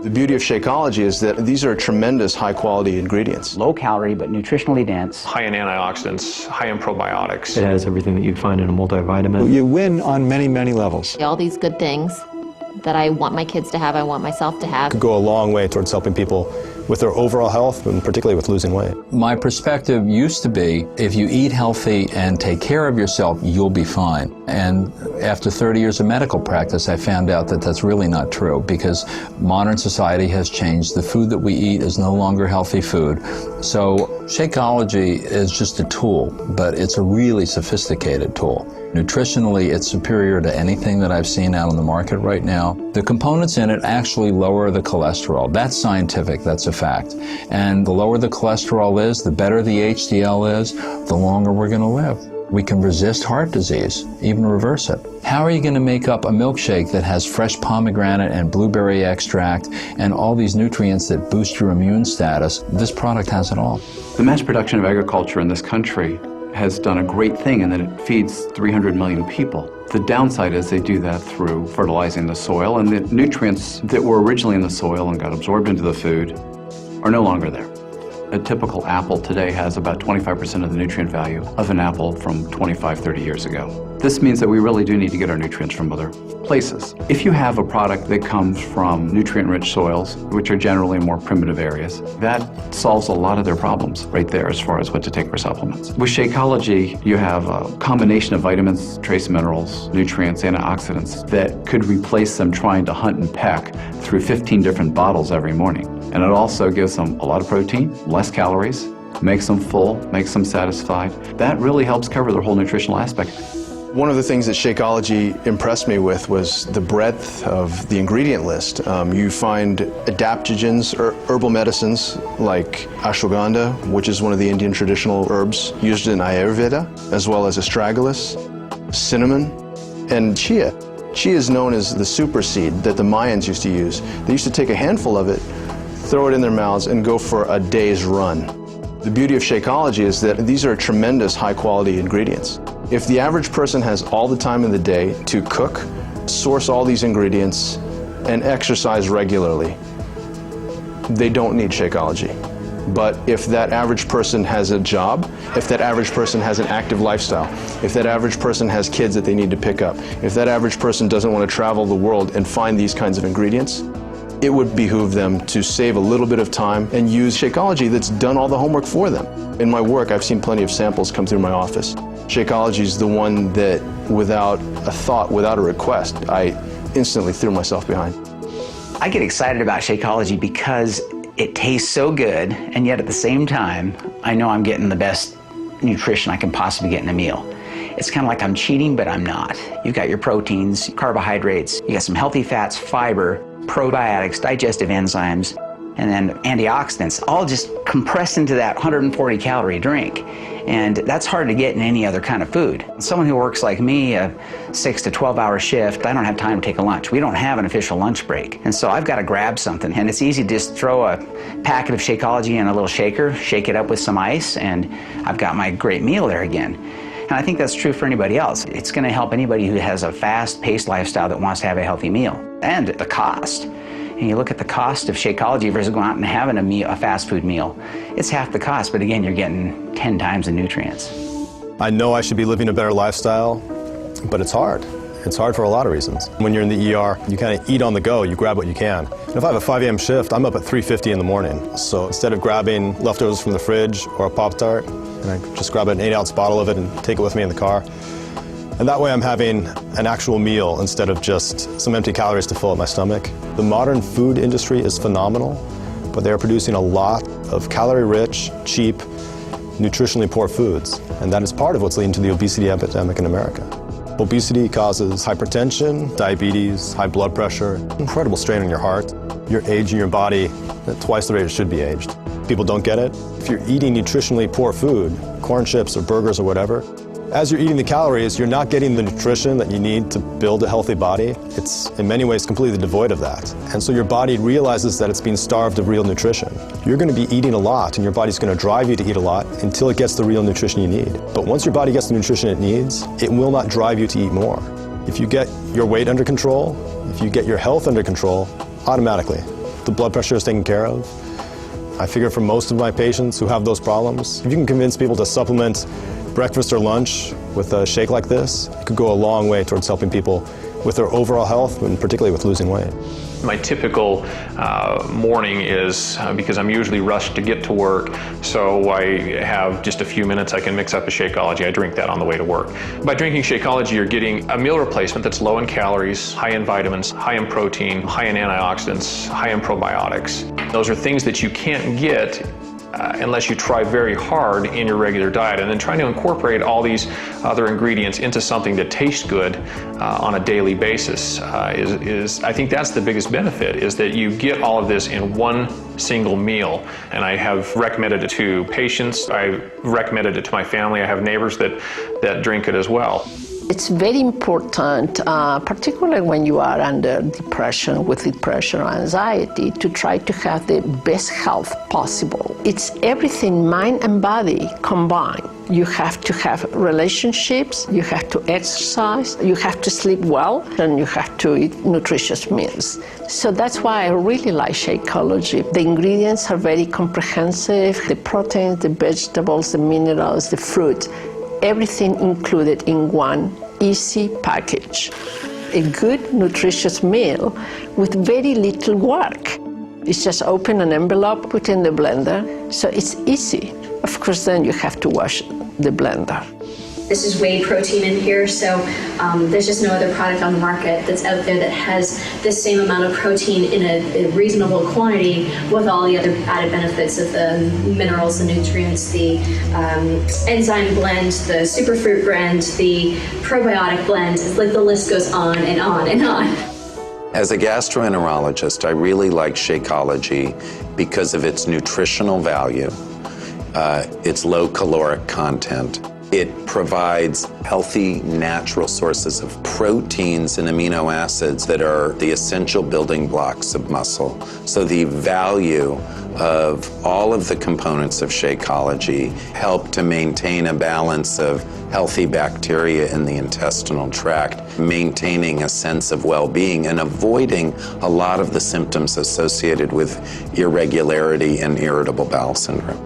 The beauty of Shakeology is that these are tremendous high-quality ingredients. Low calorie, but nutritionally dense. High in antioxidants, high in probiotics. It has everything that you'd find in a multivitamin. You win on many, many levels. All these good things that I want my kids to have, I want myself to have. Could go a long way towards helping people with their overall health, and particularly with losing weight. My perspective used to be, if you eat healthy and take care of yourself, you'll be fine. And after 30 years of medical practice, I found out that that's really not true, because modern society has changed. The food that we eat is no longer healthy food. So Shakeology is just a tool, but it's a really sophisticated tool. Nutritionally, it's superior to anything that I've seen out on the market right now. The components in it actually lower the cholesterol. That's scientific, that's a fact. And the lower the cholesterol is, the better the HDL is, the longer we're going to live. We can resist heart disease, even reverse it. How are you going to make up a milkshake that has fresh pomegranate and blueberry extract and all these nutrients that boost your immune status? This product has it all. The mass production of agriculture in this country has done a great thing in that it feeds 300 million people. The downside is they do that through fertilizing the soil, and the nutrients that were originally in the soil and got absorbed into the food are no longer there. A typical apple today has about 25% of the nutrient value of an apple from 25, 30 years ago. This means that we really do need to get our nutrients from other places. If you have a product that comes from nutrient-rich soils, which are generally more primitive areas, that solves a lot of their problems right there as far as what to take for supplements. With Shakeology, you have a combination of vitamins, trace minerals, nutrients, antioxidants that could replace them trying to hunt and peck through 15 different bottles every morning. And it also gives them a lot of protein, less calories, makes them full, makes them satisfied. That really helps cover their whole nutritional aspect. One of the things that Shakeology impressed me with was the breadth of the ingredient list. You find adaptogens, herbal medicines like ashwagandha, which is one of the Indian traditional herbs used in Ayurveda, as well as astragalus, cinnamon, and chia. Chia is known as the super seed that the Mayans used to use. They used to take a handful of it, throw it in their mouths, and go for a day's run. The beauty of Shakeology is that these are tremendous high-quality ingredients. If the average person has all the time in the day to cook, source all these ingredients, and exercise regularly, they don't need Shakeology. But if that average person has a job, if that average person has an active lifestyle, if that average person has kids that they need to pick up, if that average person doesn't want to travel the world and find these kinds of ingredients, it would behoove them to save a little bit of time and use Shakeology that's done all the homework for them. In my work, I've seen plenty of samples come through my office. Shakeology is the one that, without a thought, without a request, I instantly threw myself behind. I get excited about Shakeology because it tastes so good, and yet at the same time, I know I'm getting the best nutrition I can possibly get in a meal. It's kind of like I'm cheating, but I'm not. You've got your proteins, carbohydrates, you got some healthy fats, fiber, probiotics, digestive enzymes, and then antioxidants, all just compressed into that 140-calorie drink. And that's hard to get in any other kind of food. Someone who works like me, a 6 to 12-hour shift, I don't have time to take a lunch. We don't have an official lunch break. And so I've got to grab something. And it's easy to just throw a packet of Shakeology in a little shaker, shake it up with some ice, and I've got my great meal there again. And I think that's true for anybody else. It's going to help anybody who has a fast-paced lifestyle that wants to have a healthy meal. And the cost. And you look at the cost of Shakeology versus going out and having a fast food meal. It's half the cost, but again, you're getting 10 times the nutrients. I know I should be living a better lifestyle, but it's hard. It's hard for a lot of reasons. When you're in the ER, you kind of eat on the go, you grab what you can. And if I have a 5 a.m. shift, I'm up at 3:50 in the morning. So instead of grabbing leftovers from the fridge or a Pop-Tart, and I just grab an 8-ounce bottle of it and take it with me in the car. And that way I'm having an actual meal instead of just some empty calories to fill up my stomach. The modern food industry is phenomenal, but they are producing a lot of calorie-rich, cheap, nutritionally poor foods. And that is part of what's leading to the obesity epidemic in America. Obesity causes hypertension, diabetes, high blood pressure, incredible strain on your heart. You're aging your body at twice the rate it should be aged. People don't get it. If you're eating nutritionally poor food, corn chips or burgers or whatever, as you're eating the calories, you're not getting the nutrition that you need to build a healthy body. It's in many ways completely devoid of that. And so your body realizes that it's being starved of real nutrition. You're going to be eating a lot, and your body's going to drive you to eat a lot until it gets the real nutrition you need. But once your body gets the nutrition it needs, it will not drive you to eat more. If you get your weight under control, if you get your health under control, automatically the blood pressure is taken care of. I figure for most of my patients who have those problems, if you can convince people to supplement breakfast or lunch with a shake like this, it could go a long way towards helping people with their overall health and particularly with losing weight. My typical morning is, because I'm usually rushed to get to work, so I have just a few minutes, I can mix up a Shakeology. I drink that on the way to work. By drinking Shakeology, you're getting a meal replacement that's low in calories, high in vitamins, high in protein, high in antioxidants, high in probiotics. Those are things that you can't get unless you try very hard in your regular diet. And then trying to incorporate all these other ingredients into something that tastes good on a daily basis is I think that's the biggest benefit, is that you get all of this in one single meal. And I have recommended it to patients, I've recommended it to my family, I have neighbors that drink it as well. It's very important, particularly when you are under depression, with depression or anxiety, to try to have the best health possible. It's everything, mind and body combined. You have to have relationships, you have to exercise, you have to sleep well, and you have to eat nutritious meals. So that's why I really like Shakeology. The ingredients are very comprehensive, the proteins, the vegetables, the minerals, the fruit, everything included in one easy package. A good, nutritious meal with very little work. It's just open an envelope, put in the blender, so it's easy. Of course, then you have to wash the blender. This is whey protein in here, so there's just no other product on the market that's out there that has the same amount of protein in a reasonable quantity with all the other added benefits of the minerals, the nutrients, the enzyme blend, the superfruit blend, the probiotic blend. It's like the list goes on and on and on. As a gastroenterologist, I really like Shakeology because of its nutritional value, its low caloric content. It provides healthy, natural sources of proteins and amino acids that are the essential building blocks of muscle. So the value of all of the components of Shakeology help to maintain a balance of healthy bacteria in the intestinal tract, maintaining a sense of well-being and avoiding a lot of the symptoms associated with irregularity and irritable bowel syndrome.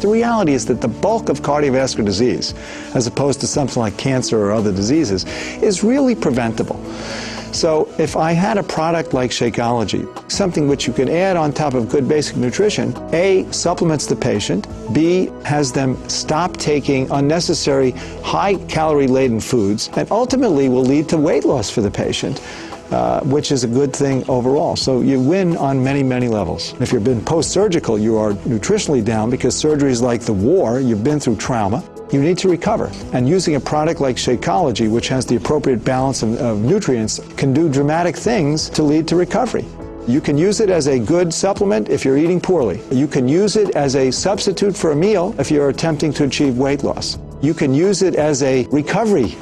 The reality is that the bulk of cardiovascular disease, as opposed to something like cancer or other diseases, is really preventable. So if I had a product like Shakeology, something which you can add on top of good basic nutrition, A, supplements the patient, B, has them stop taking unnecessary high-calorie-laden foods, and ultimately will lead to weight loss for the patient, which is a good thing overall. So you win on many, many levels. If you've been post-surgical, you are nutritionally down because surgery is like the war. You've been through trauma. You need to recover. And using a product like Shakeology, which has the appropriate balance of nutrients, can do dramatic things to lead to recovery. You can use it as a good supplement if you're eating poorly. You can use it as a substitute for a meal if you're attempting to achieve weight loss. You can use it as a recovery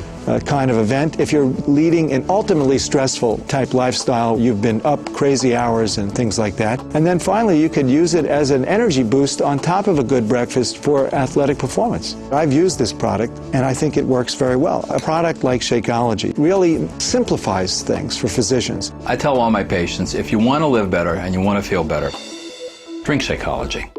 kind of event if you're leading an ultimately stressful type lifestyle. You've been up crazy hours and things like that. And then finally, you can use it as an energy boost on top of a good breakfast for athletic performance. I've used this product and I think it works very well. A product like Shakeology really simplifies things for physicians. I tell all my patients, if you want to live better and you want to feel better, drink Shakeology.